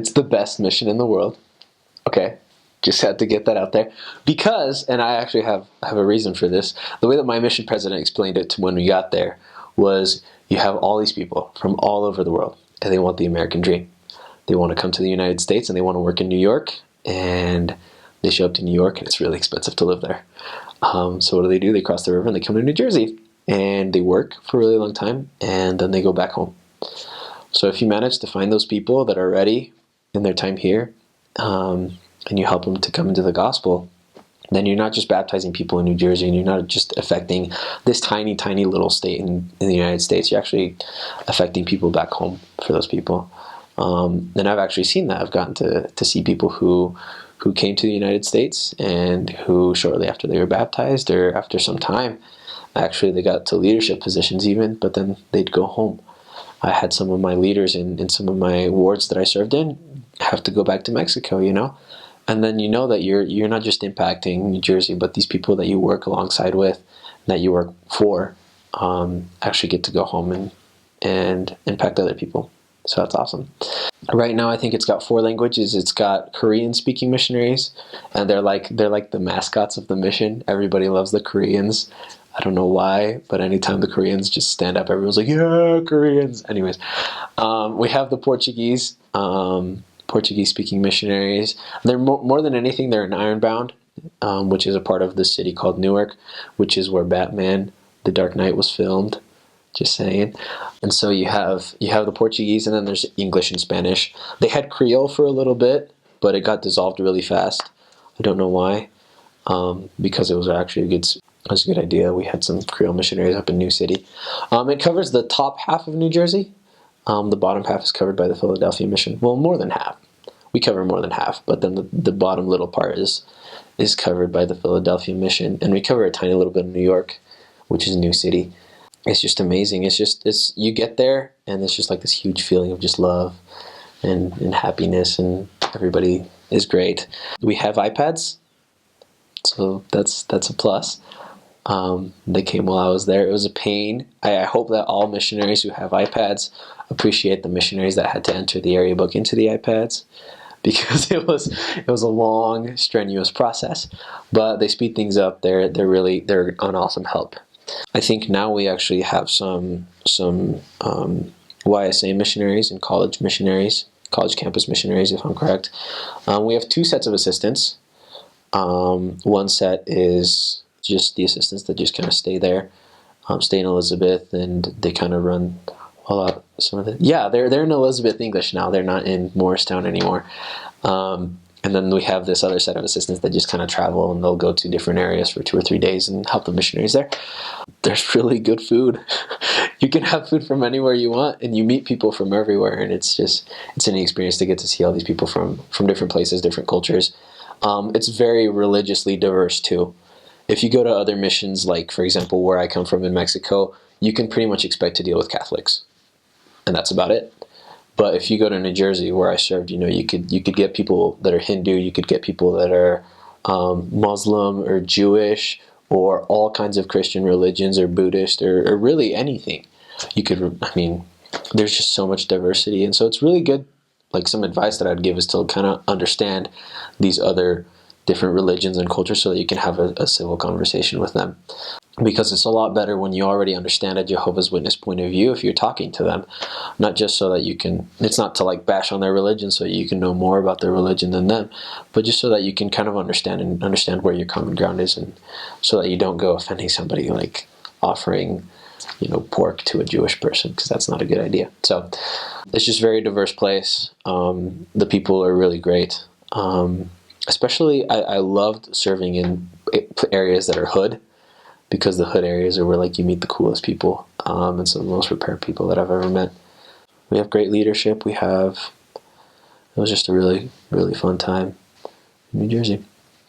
It's the best mission in the world. Okay, just had to get that out there. Because, and I actually have a reason for this, the way that my mission president explained it to when we got there was you have all these people from all over the world, and they want the American dream. They want to come to the United States, and they want to work in New York, and they show up to New York, and it's really expensive to live there. So what do? They cross the river, and they come to New Jersey, and they work for a really long time, and then they go back home. So if you manage to find those people that are ready in their time here, and you help them to come into the gospel, then you're not just baptizing people in New Jersey, and you're not just affecting this tiny, tiny little state in the United States. You're actually affecting people back home for those people. And I've actually seen that. I've gotten to see people who came to the United States and who shortly after they were baptized or after some time, actually they got to leadership positions even, but then they'd go home. I had some of my leaders in some of my wards that I served in have to go back to Mexico, and then you know that you're not just impacting New Jersey, but these people that you work alongside with, that you work for, actually get to go home and impact other people. So that's awesome. Right now, I think it's got 4 languages. It's got Korean-speaking missionaries, and they're like the mascots of the mission. Everybody loves the Koreans. I don't know why, but anytime the Koreans just stand up, everyone's like, yeah, Koreans. Anyways, we have the Portuguese, Portuguese-speaking missionaries. They're more than anything, they're in Ironbound, which is a part of the city called Newark, which is where Batman, The Dark Knight was filmed. Just saying. And so you have the Portuguese, and then there's English and Spanish. They had Creole for a little bit, but it got dissolved really fast. I don't know why, because it was actually a good idea. We had some Creole missionaries up in New City. It covers the top half of New Jersey. The bottom half is covered by the Philadelphia mission. Well, more than half. We cover more than half, but then the bottom little part is covered by the Philadelphia mission, and we cover a tiny little bit of New York, which is New City. It's just amazing. It's you get there, and it's just like this huge feeling of just love and happiness, and everybody is great. We have iPads, so that's a plus. They came while I was there. It was a pain. I hope that all missionaries who have iPads appreciate the missionaries that had to enter the area book into the iPads, because it was a long, strenuous process. But they speed things up. They're an awesome help. I think now we actually have some YSA missionaries and college missionaries, college campus missionaries, if I'm correct. We have 2 sets of assistants. One set is just the assistants that just kind of stay there, stay in Elizabeth, and they kind of run some of the. Yeah, they're in Elizabeth English now. They're not in Morristown anymore. And then we have this other set of assistants that just kind of travel, and they'll go to different areas for 2 or 3 days and help the missionaries there. There's really good food. You can have food from anywhere you want, and you meet people from everywhere, and it's an experience to get to see all these people from different places, different cultures. It's very religiously diverse too. If you go to other missions, like for example where I come from in Mexico, you can pretty much expect to deal with Catholics, and that's about it. But if you go to New Jersey, where I served, you could get people that are Hindu, you could get people that are Muslim or Jewish, or all kinds of Christian religions, or Buddhist, or really anything. There's just so much diversity, and so it's really good. Like, some advice that I'd give is to kind of understand these other different religions and cultures so that you can have a civil conversation with them. Because it's a lot better when you already understand a Jehovah's Witness point of view if you're talking to them, not just so that you can, it's not to like bash on their religion so you can know more about their religion than them, but just so that you can kind of understand where your common ground is, and so that you don't go offending somebody, like offering, pork to a Jewish person, because that's not a good idea. So it's just a very diverse place. The people are really great. Especially, I loved serving in areas that are hood, because the hood areas are where you meet the coolest people, and some of the most prepared people that I've ever met. We have great leadership. It was just a really, really fun time in New Jersey.